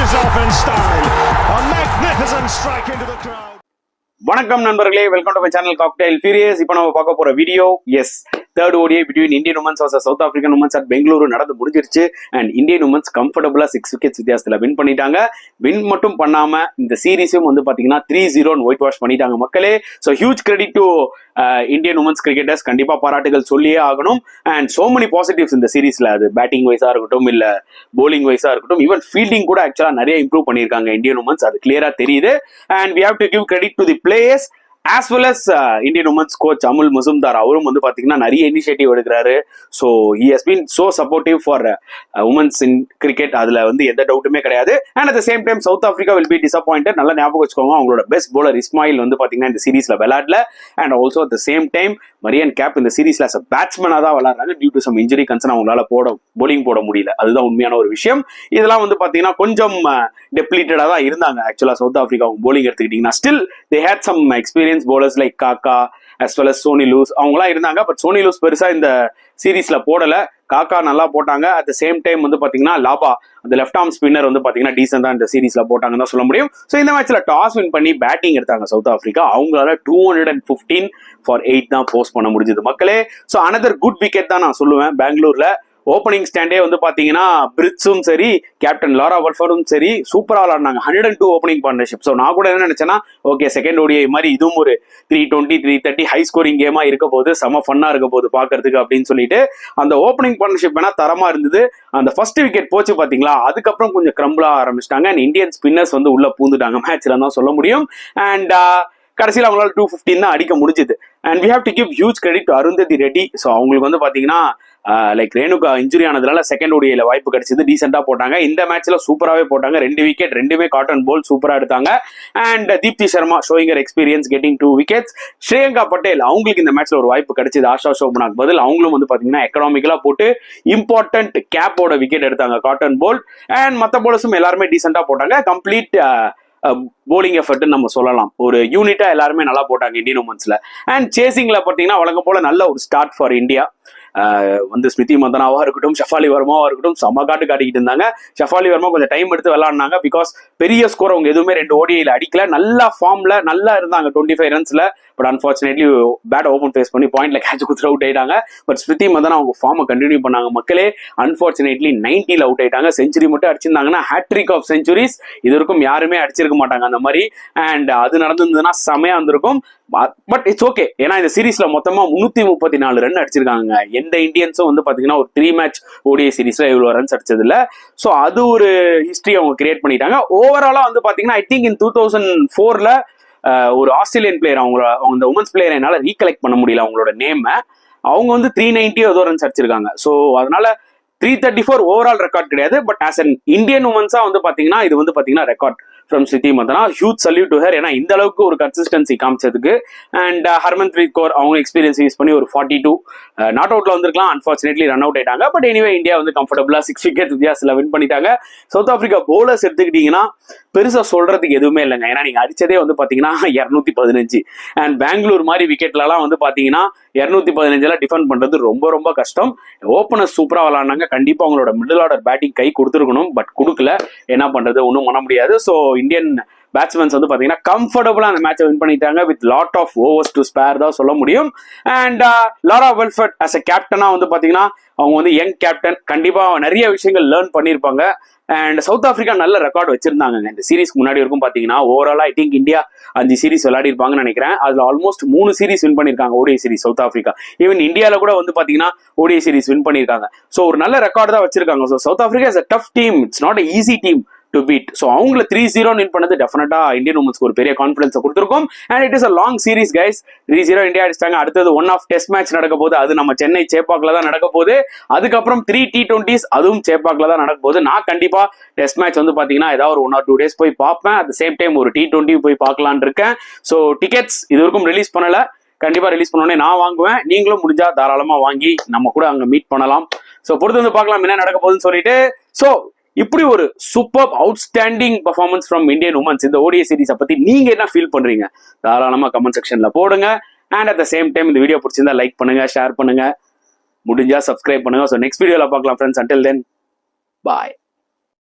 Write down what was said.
finishes off in style. A magnificent strike into the crowd. வணக்கம் நண்பர்களே, welcome to my channel cocktail furious. இப்போ நம்ம பார்க்க போற video third ODI between Indian women's versus south African women's at Bengaluru நடந்து முடிஞ்சிருச்சு. And Indian women's கம்ஃபர்டபுளா 6 wickets வித்தியாசத்துல win பண்ணிட்டாங்க. வின் மட்டும் பண்ணாம இந்த சீரீஸும் வந்து பாத்தீங்கன்னா 3-0 ஒயிட் வாஷ் பண்ணிட்டாங்க மக்களே. So huge credit to Indian women's cricketers. கண்டிப்பா பாராட்டுகள் சொல்லியே ஆகணும். அண்ட் சோ மெனி பாசிட்டிவ்ஸ் இந்த சீரீஸ்ல, அது பேட்டிங் வைஸா இருக்கட்டும் இல்ல போலிங் வைஸா இருக்கட்டும், ஈவன் ஃபீல்டிங் கூட ஆக்சுவலா நிறைய இம்ப்ரூவ் பண்ணியிருக்காங்க இந்தியன் உமன்ஸ், அது கிளியரா தெரியுது. And we have to give credit to the players as well as Indian women's coach Amol Muzumdar. அவரும் வந்து பாத்தீங்கன்னா நிறைய இனிஷியேட்டிவ் எடுக்கிறாரு. So he has been so supportive for women's in cricket. அதுல வந்து எந்த டவுட்டுமே கிடையாது. And at the same time South Africa will be disappointed. நல்லா ஞாபகம் வச்சுக்கோங்க, அவங்களோட பெஸ்ட் பவுலர் இஸ்மாயில் வந்து பாத்தீங்கன்னா இந்த சீரீஸ்ல விளையாடல. And also at the same time Marizanne Kapp இந்த சீரீஸ்ல பேட்ஸ்மேனா தான் விளையாடுறாங்க. Due to some injury concern அவங்களால போலிங் போட முடியல. அதுதான் உண்மையான ஒரு விஷயம். இதெல்லாம் வந்து பாத்தீங்கன்னா கொஞ்சம் டெப்ளீட்டடா தான் இருந்தாங்க ஆக்சுவலா சவுத் ஆப்பிரிக்கா போலிங் எடுத்துக்கிட்டீங்கன்னா. Still they had some experience bowlers like Kaka as well as Sony Luz அவங்களாம் இருந்தாங்க. பட் சோனி லூஸ் பெருசா இந்த சீரீஸ்ல போடல. காக்கா நல்லா போட்டாங்க. அட் த சேம் டைம் வந்து பாத்தீங்கன்னா லாபா அந்த லெஃப்ட் ஆர்ம் ஸ்பின்னர் வந்து பாத்தீங்கன்னா டீசெண்டா இந்த சீரீஸ்ல போட்டாங்கன்னு தான் சொல்ல முடியும். ஸோ இந்த மேட்ச்ல டாஸ் வின் பண்ணி பேட்டிங் எடுத்தாங்க சவுத் ஆப்பிரிக்கா. அவங்களால 215 for 8 தான் போஸ்ட் பண்ண முடிஞ்சது மக்களே. ஸோ அனதர் குட் விக்கெட் தான் நான் சொல்லுவேன். பெங்களூர்ல ஓப்பனிங் ஸ்டாண்டே வந்து பாத்தீங்கன்னா பிரிட்ஸும் சரி கேப்டன் லாரா வல்ஃபரும் சரி சூப்பரா விளாடினாங்க. 102 ஓப்பனிங் பார்ட்னர்ஷிப். ஸோ நான் கூட என்ன நினைச்சேன்னா, ஓகே செகண்ட் ODI மாதிரி இதுவும் ஒரு 320 330 ஹை ஸ்கோரிங் கேமா இருக்க போது, செம ஃபன்னா இருக்க போது பாக்குறதுக்கு அப்படின்னு சொல்லிட்டு அந்த ஓப்பனிங் பார்ட்னர்ஷிப் வேணா தரமா இருந்தது. அந்த ஃபர்ஸ்ட் விக்கெட் போச்சு பாத்தீங்களா, அதுக்கப்புறம் கொஞ்சம் கிரம்பிளா ஆரம்பிச்சிட்டாங்க. அண்ட் இந்தியன் ஸ்பின்னர்ஸ் வந்து உள்ள பூந்துட்டாங்க மேட்ச்ல தான் சொல்ல முடியும். அண்ட் கடைசியில் அவங்களால 215 தான் அடிக்க முடிஞ்சது. And we have to give huge credit to Arundhati Reddy. So அவங்களுக்கு வந்து பாத்தீங்கன்னா லைக் ரேணுகா இன்ஜுரி ஆனதுனால செகண்ட் ODIல வாய்ப்பு கிடைச்சது. டீசெண்டா போட்டாங்க. இந்த மேட்ச்ல சூப்பராகவே போட்டாங்க. 2 விக்கெட், 2மே காட்டன் போல் சூப்பரா எடுத்தாங்க. And Deepti Sharma showing experience getting 2 wickets. Shreyanka Patel அவங்களுக்கு இந்த மேட்ச்ல ஒரு வாய்ப்பு கிடைச்சது ஆஷா சோபனாக்கு பதில். அவங்களும் வந்து பாத்தீங்கன்னா எக்கனாமிக்கலா போட்டு இம்பார்ட்டன்ட் கேப்போட விக்கெட் எடுத்தாங்க காட்டன் போல். அண்ட் மற்ற போலர்ஸும் எல்லாருமே டீசெண்டா போட்டாங்க. கம்ப்ளீட் போலிங் எஃபர்ட் நம்ம சொல்லலாம். ஒரு யூனிட்டா எல்லாருமே நல்லா போட்டாங்க இந்தியன் உமன்ஸ்ல. அண்ட் சேசிங்ல பாத்தீங்கன்னா வழக்கம் போல நல்ல ஒரு ஸ்டார்ட் ஃபார் இந்தியா. வந்து ஸ்மிருதி மந்தனாவா இருக்கட்டும் ஷஃபாலி வர்மாவா இருக்கட்டும் செம்ம காட்டிக்கிட்டு இருந்தாங்க. ஷஃபாலி வர்மா கொஞ்சம் டைம் எடுத்து விளையாடினாங்க. பிகாஸ் பெரிய ஸ்கோர் அவங்க எதுவுமே 2 ODIல அடிக்கல. நல்ல ஃபார்ம்ல நல்லா இருந்தாங்க 25 ரன்ஸ்ல. But unfortunately bat open face பண்ணி பாயிண்ட்ல கேட்ச் கொடுத்து அவுட் ஆயிட்டாங்க. பட் ஸ்மிருதி மந்தனா அவங்க ஃபார்மை கண்டினியூ பண்ணாங்க மக்களே. அன்பார்ச்சுனேட்லி 90ல அவுட் ஆயிட்டாங்க. செஞ்சுரி மட்டும் அடிச்சிருந்தாங்கன்னா ஹேட்ரிக் ஆஃப் செஞ்சுரிஸ் இது வரைக்கும் யாருமே அடிச்சிருக்க மாட்டாங்க அந்த மாதிரி. அண்ட் அது நடந்திருந்ததுன்னா செமையா இருந்திருக்கும். But it's okay. ஏன்னா இந்த சீரீஸ்ல மொத்தமா 334 ரன் அடிச்சிருக்காங்க. எந்த இந்தியன்ஸும் வந்து பாத்தீங்கன்னா ஒரு 3 மேட்ச் ODI சீரீஸ்ல இவ்வளவு ரன்ஸ் அடிச்சது இல்ல. சோ அது ஒரு ஹிஸ்டரி அவங்க கிரியேட் பண்ணிட்டாங்க. ஓவராலா வந்து பாத்தீங்கன்னா ஐ திங்க் இன் 2004ல ஒரு ஆஸ்திரேலியன் பிளேயர் அவங்க உமன்ஸ் பிளேயர் என்னால ரீகலெக்ட் பண்ண முடியல அவங்களோட நேம். அவங்க வந்து 390 ஏதோ ரன்ஸ் அடிச்சிருக்காங்க. ஸோ அதனால 334 ஓவரால் ரெக்கார்ட் கிடையாது. பட் ஆஸ் அன் இந்தியன் உமன்ஸா வந்து பாத்தீங்கன்னா இது வந்து பாத்தீங்கன்னா record from Smriti Mandhana. Huge salute to her. ஏன்னா இந்த அளவுக்கு ஒரு கன்சிஸ்டன்சி காமிச்சதுக்கு. அண்ட் ஹர்மன்பிரீத் கௌர் அவங்க எக்ஸ்பீரியன்ஸ் யூஸ் பண்ணி ஒரு 42 நாட் அவுட்ல வந்திருக்கலாம். அன்பார்ச்சுனேட்லி ரன் அவுட் ஆயிட்டாங்க. பட் எனிவே இந்தியா வந்து கம்ஃபர்டபுளா 6 விக்கெட் வித்தியாசத்துல வின் பண்ணிட்டாங்க. சவுத் ஆப்பிரிக்கா பவுலர்ஸ் எடுத்துக்கிட்டீங்கன்னா பெருசா சொல்றதுக்கு எதுவுமே இல்லைங்க. ஏன்னா நீங்க அடிச்சதே வந்து பாத்தீங்கன்னா 215. அண்ட் பெங்களூர் மாதிரி விக்கெட்ல எல்லாம் வந்து பாத்தீங்கன்னா 215 டிஃபெண்ட் பண்றது ரொம்ப ரொம்ப கஷ்டம். ஓப்பனர்ஸ் சூப்பரா விளையாடுனாங்க. கண்டிப்பா அவங்களோட மிடில் ஆர்டர் பேட்டிங் கை கொடுத்துருக்கணும். பட் கொடுக்கல. என்ன பண்றது, ஒன்றும் பண்ண முடியாது. ஸோ இந்தியன் பேட்ஸ்மேன்ஸ் வந்து பாத்தீங்கன்னா கம்ஃபர்டபுளா அந்த மேட்சை வின் பண்ணிட்டாங்க with lot of overs to spare தான் சொல்ல முடியும். And Laura Wolvaardt as a கேப்டனா வந்து பாத்தீங்கன்னா அவங்க வந்து யங் கேப்டன். கண்டிப்பா நிறைய விஷயங்கள் லேர்ன் பண்ணியிருப்பாங்க. அண்ட் சவுத் ஆப்பிரிக்கா நல்ல ரெக்கார்ட் வச்சிருந்தாங்க இந்த சீரீஸ்க்கு முன்னாடி வரைக்கும் பாத்தீங்கன்னா. ஓவராலா ஐ திங்க் இந்தியா 5 சீரீஸ் விளையாடி இருப்பாங்கன்னு நினைக்கிறேன். அதுல ஆல்மோஸ்ட் 3 சீரீஸ் வின் பண்ணிருக்காங்க ODI series South Africa. Even இந்தியால கூட வந்து பாத்தீங்கன்னா ODI சீரீஸ் வின் பண்ணிருக்காங்க. ஸோ ஒரு நல்ல ரெக்கார்ட் தான் வச்சிருக்காங்க. So South Africa is a tough team. It's not a easy team to beat. So அவங்கள 3-0 வின் பண்ணது டெஃபினட்டா இந்தியன் உமன்ஸ்க்கு ஒரு பெரிய கான்ஃபிடன்ஸ் கொடுத்துருக்கும். And it is a long series guys. 3-0 India அடிச்சிட்டாங்க. அடுத்தது 1 ஆஃப் டெஸ்ட் மேட்ச் நடக்க போகுது. அது நம்ம சென்னை சேப்பாக்ல தான் நடக்க போகுது. அதுக்கப்புறம் 3 T20s அதுவும் சேப்பாக்ல தான் நடக்க போகுது. நான் கண்டிப்பா டெஸ்ட் மேட்ச் வந்து பாத்தீங்கன்னா ஏதாவது ஒரு 1 or 2 days போய் பார்ப்பேன். அட் த சேம் டைம் ஒரு T20 போய் பார்க்கலான்னு இருக்கேன். ஸோ டிக்கெட்ஸ் இது வரைக்கும் ரிலீஸ் பண்ணல. கண்டிப்பா ரிலீஸ் பண்ணோடனே நான் வாங்குவேன். நீங்களும் முடிஞ்சா தாராளமா வாங்கி நம்ம கூட அங்க மீட் பண்ணலாம். ஸோ பொறுத்து வந்து பார்க்கலாம் என்ன நடக்க போகுதுன்னு சொல்லிட்டு. ஸோ இப்படி ஒரு super outstanding performance from Indian women's இந்த ODI சீரீஸை பத்தி நீங்க என்ன ஃபீல் பண்றீங்க தாராளமா கமெண்ட் செக்ஷன்ல போடுங்க. And at the same time இந்த வீடியோ பிடிச்சிருந்தா லைக் பண்ணுங்க, ஷேர் பண்ணுங்க, முடிஞ்சா சப்ஸ்கிரைப் பண்ணுங்க. ஸோ நெக்ஸ்ட் வீடியோல பார்க்கலாம் ஃப்ரெண்ட்ஸ். அன்டில் தென் பாய்.